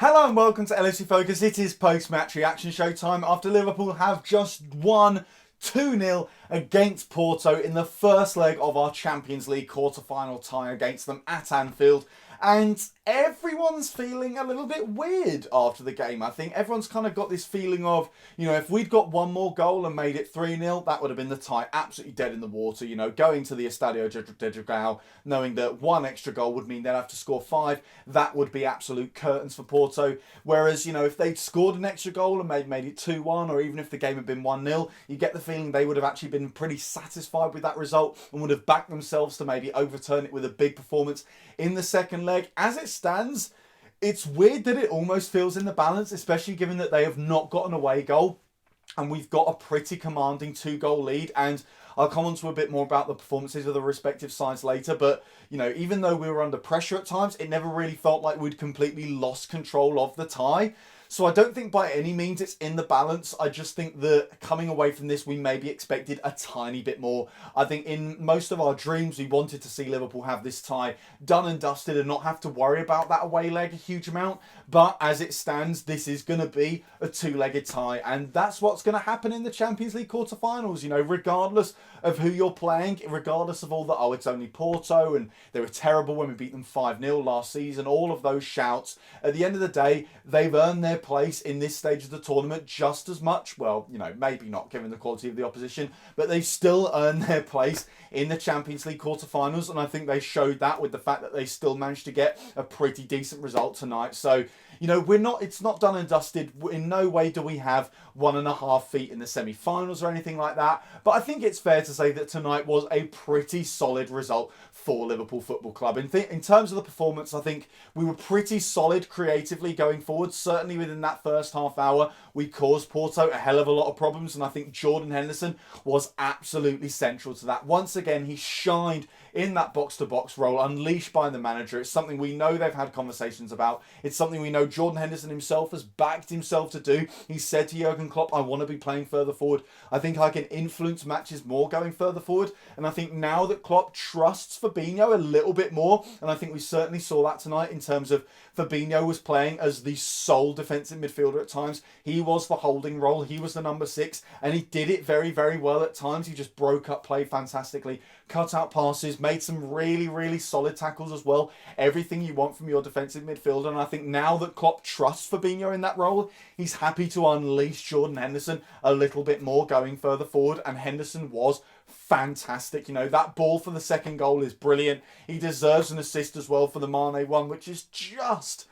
Hello and welcome to LFC Focus. It is post-match reaction show time after Liverpool have just won 2-0 against Porto in the first leg of our Champions League quarter-final tie against them at Anfield. And everyone's feeling a little bit weird after the game. I think everyone's kind of got this feeling of, if we'd got one more goal and made it 3-0, that would have been the tie absolutely dead in the water. Going to the Estadio de Dragao, knowing that one extra goal would mean they'd have to score 5, that would be absolute curtains for Porto. Whereas, if they'd scored an extra goal and made it 2-1, or even if the game had been 1-0, you get the feeling they would have actually been pretty satisfied with that result and would have backed themselves to maybe overturn it with a big performance in the second leg. As it stands, it's weird that it almost feels in the balance, especially given that they have not got an away goal and we've got a pretty commanding 2-goal lead. And I'll come on to a bit more about the performances of the respective sides later, but even though we were under pressure at times, it never really felt like we'd completely lost control of the tie. So I don't think by any means it's in the balance. I just think that coming away from this, we maybe expected a tiny bit more. I think in most of our dreams, we wanted to see Liverpool have this tie done and dusted and not have to worry about that away leg a huge amount. But as it stands, this is going to be a 2-legged tie. And that's what's going to happen in the Champions League quarterfinals. Regardless of who you're playing, regardless of all the, it's only Porto and they were terrible when we beat them 5-0 last season, all of those shouts, at the end of the day, they've earned their place in this stage of the tournament just as much. Well, maybe not given the quality of the opposition, but they've still earned their place in the Champions League quarterfinals, and I think they showed that with the fact that they still managed to get a pretty decent result tonight. So, it's not done and dusted. In no way do we have 1.5 feet in the semi-finals or anything like that, but I think it's fair to say that tonight was a pretty solid result for Liverpool Football Club. In terms of the performance, I think we were pretty solid creatively going forward. Certainly within that first half hour, we caused Porto a hell of a lot of problems, and I think Jordan Henderson was absolutely central to that. Once again, he shined in that box-to-box role, unleashed by the manager. It's something we know they've had conversations about. It's something we know Jordan Henderson himself has backed himself to do. He said to Jurgen Klopp, I want to be playing further forward. I think I can influence matches more going further forward. And I think now that Klopp trusts Fabinho a little bit more, and I think we certainly saw that tonight in terms of Fabinho was playing as the sole defensive midfielder at times. He was the holding role. He was the number 6, and he did it very, very well at times. He just broke up play fantastically, cut out passes, made some really, really solid tackles as well. Everything you want from your defensive midfielder. And I think now that Klopp trusts Fabinho in that role, he's happy to unleash Jordan Henderson a little bit more going further forward. And Henderson was fantastic. That ball for the second goal is brilliant. He deserves an assist as well for the Mane one, which is just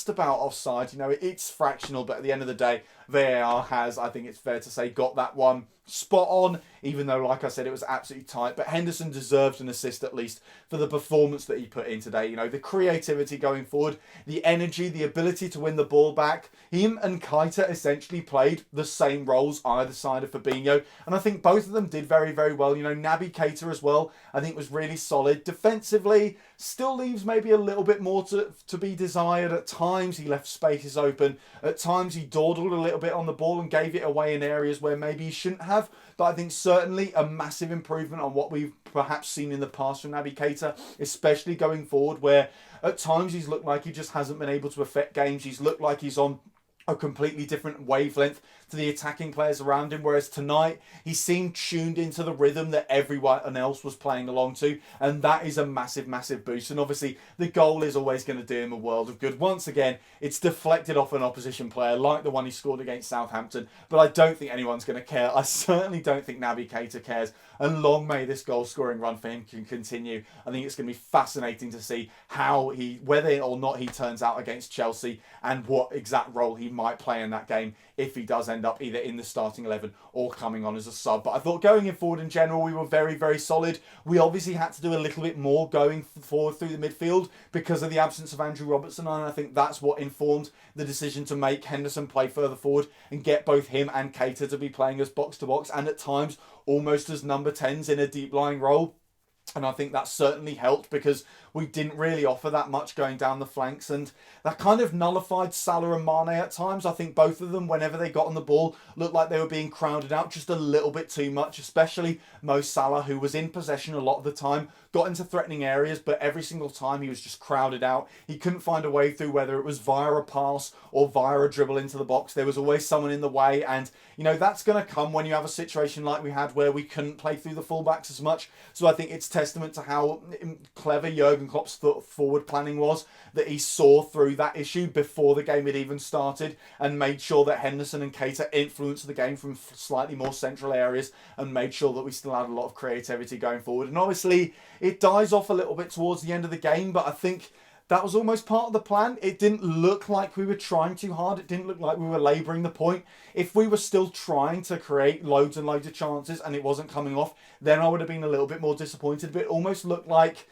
about offside. It's fractional, but at the end of the day, VAR has, I think it's fair to say, got that one spot on, even though, like I said, it was absolutely tight. But Henderson deserved an assist at least for the performance that he put in today. The creativity going forward, the energy, the ability to win the ball back. Him and Keita essentially played the same roles either side of Fabinho, and I think both of them did very, very well. Naby Keita as well, I think was really solid. Defensively, still leaves maybe a little bit more to be desired. At times, he left spaces open. At times, he dawdled a little bit on the ball and gave it away in areas where maybe he shouldn't have. But I think certainly a massive improvement on what we've perhaps seen in the past from Naby Keita, especially going forward, where at times he's looked like he just hasn't been able to affect games. He's looked like he's on a completely different wavelength to the attacking players around him, whereas tonight he seemed tuned into the rhythm that everyone else was playing along to, and that is a massive, massive boost. And obviously the goal is always going to do him a world of good. Once again, it's deflected off an opposition player like the one he scored against Southampton, but I don't think anyone's going to care. I certainly don't think Naby Keita cares, and long may this goal scoring run for him can continue. I think it's going to be fascinating to see whether or not he turns out against Chelsea and what exact role he might play in that game if he does end up either in the starting 11 or coming on as a sub. But I thought going in forward in general, we were very, very solid. We obviously had to do a little bit more going forward through the midfield because of the absence of Andrew Robertson, and I think that's what informed the decision to make Henderson play further forward and get both him and Keita to be playing as box-to-box and at times almost as number 10s in a deep-lying role. And I think that certainly helped because we didn't really offer that much going down the flanks, and that kind of nullified Salah and Mane at times. I think both of them, whenever they got on the ball, looked like they were being crowded out just a little bit too much, especially Mo Salah, who was in possession a lot of the time, got into threatening areas, but every single time he was just crowded out. He couldn't find a way through, whether it was via a pass or via a dribble into the box. There was always someone in the way, and that's going to come when you have a situation like we had where we couldn't play through the fullbacks as much. So I think it's testament to how clever Jurgen Klopp's forward planning was, that he saw through that issue before the game had even started and made sure that Henderson and Keita influenced the game from slightly more central areas and made sure that we still had a lot of creativity going forward. And obviously it dies off a little bit towards the end of the game, but I think that was almost part of the plan. It didn't look like we were trying too hard. It didn't look like we were labouring the point. If we were still trying to create loads and loads of chances and it wasn't coming off, then I would have been a little bit more disappointed. But it almost looked like,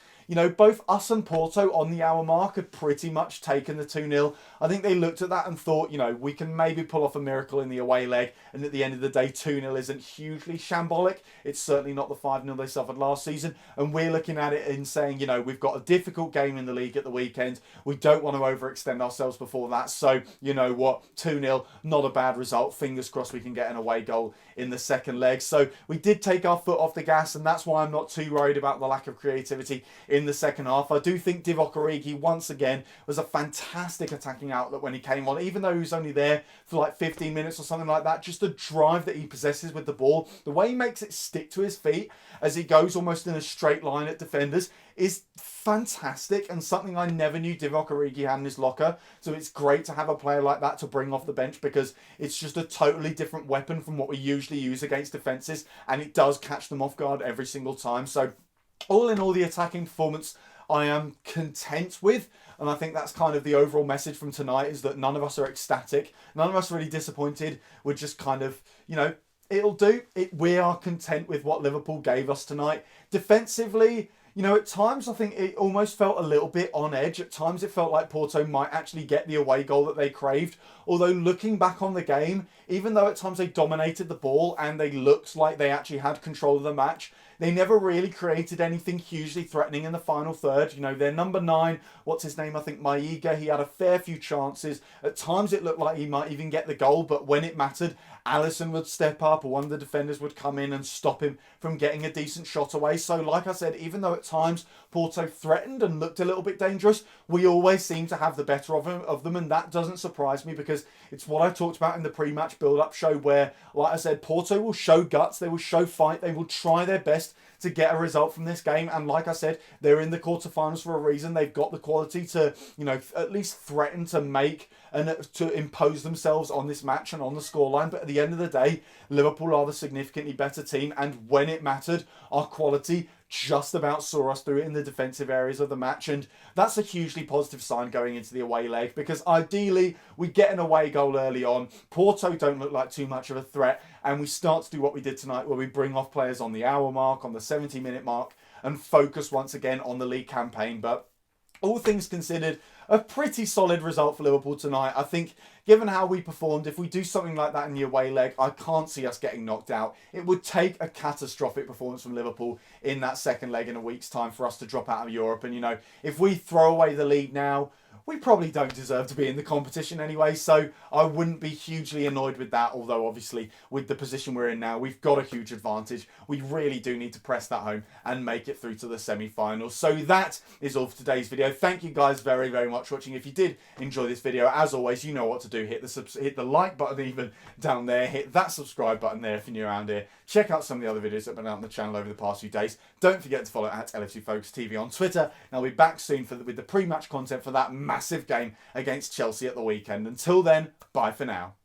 both us and Porto on the hour mark had pretty much taken the 2-0. I think they looked at that and thought, we can maybe pull off a miracle in the away leg. And at the end of the day, 2-0 isn't hugely shambolic. It's certainly not the 5-0 they suffered last season. And we're looking at it and saying, we've got a difficult game in the league at the weekend. We don't want to overextend ourselves before that. So, you know what? 2-0, not a bad result. Fingers crossed we can get an away goal in the second leg. So we did take our foot off the gas, and that's why I'm not too worried about the lack of creativity in the second half. I do think Divock Origi, once again, was a fantastic attacking outlet when he came on, even though he was only there for like 15 minutes or something like that. Just the drive that he possesses with the ball, the way he makes it stick to his feet as he goes almost in a straight line at defenders is fantastic, and something I never knew Divock Origi had in his locker. So it's great to have a player like that to bring off the bench, because it's just a totally different weapon from what we usually use against defences, and it does catch them off guard every single time. So all in all, the attacking performance I am content with, and I think that's kind of the overall message from tonight, is that none of us are ecstatic, none of us are really disappointed. We're just kind of, it'll do. We are content with what Liverpool gave us tonight. Defensively, at times I think it almost felt a little bit on edge. At times it felt like Porto might actually get the away goal that they craved. Although looking back on the game, even though at times they dominated the ball and they looked like they actually had control of the match, they never really created anything hugely threatening in the final third. Their number 9, what's his name? I think Maiga, he had a fair few chances. At times it looked like he might even get the goal, but when it mattered, Alisson would step up or one of the defenders would come in and stop him from getting a decent shot away. So like I said, even though at times Porto threatened and looked a little bit dangerous, we always seem to have the better of them, and that doesn't surprise me, because it's what I talked about in the pre-match build-up show where, like I said, Porto will show guts, they will show fight, they will try their best to get a result from this game. And like I said, they're in the quarterfinals for a reason. They've got the quality to, at least threaten to make and to impose themselves on this match and on the scoreline. But at the end of the day, Liverpool are the significantly better team, and when it mattered, our quality just about saw us through it in the defensive areas of the match. And that's a hugely positive sign going into the away leg, because ideally we get an away goal early on, Porto don't look like too much of a threat, and we start to do what we did tonight, where we bring off players on the hour mark, on the 70-minute mark, and focus once again on the league campaign. But all things considered, a pretty solid result for Liverpool tonight. I think, given how we performed, if we do something like that in the away leg, I can't see us getting knocked out. It would take a catastrophic performance from Liverpool in that second leg in a week's time for us to drop out of Europe. And, if we throw away the lead now, we probably don't deserve to be in the competition anyway, so I wouldn't be hugely annoyed with that, although obviously with the position we're in now, we've got a huge advantage. We really do need to press that home and make it through to the semi-finals. So that is all for today's video. Thank you guys very, very much for watching. If you did enjoy this video, as always, you know what to do. Hit the like button even down there. Hit that subscribe button there if you're new around here. Check out some of the other videos that have been out on the channel over the past few days. Don't forget to follow at LFC Focus TV on Twitter. And I'll be back soon with the pre-match content for that massive game against Chelsea at the weekend. Until then, bye for now.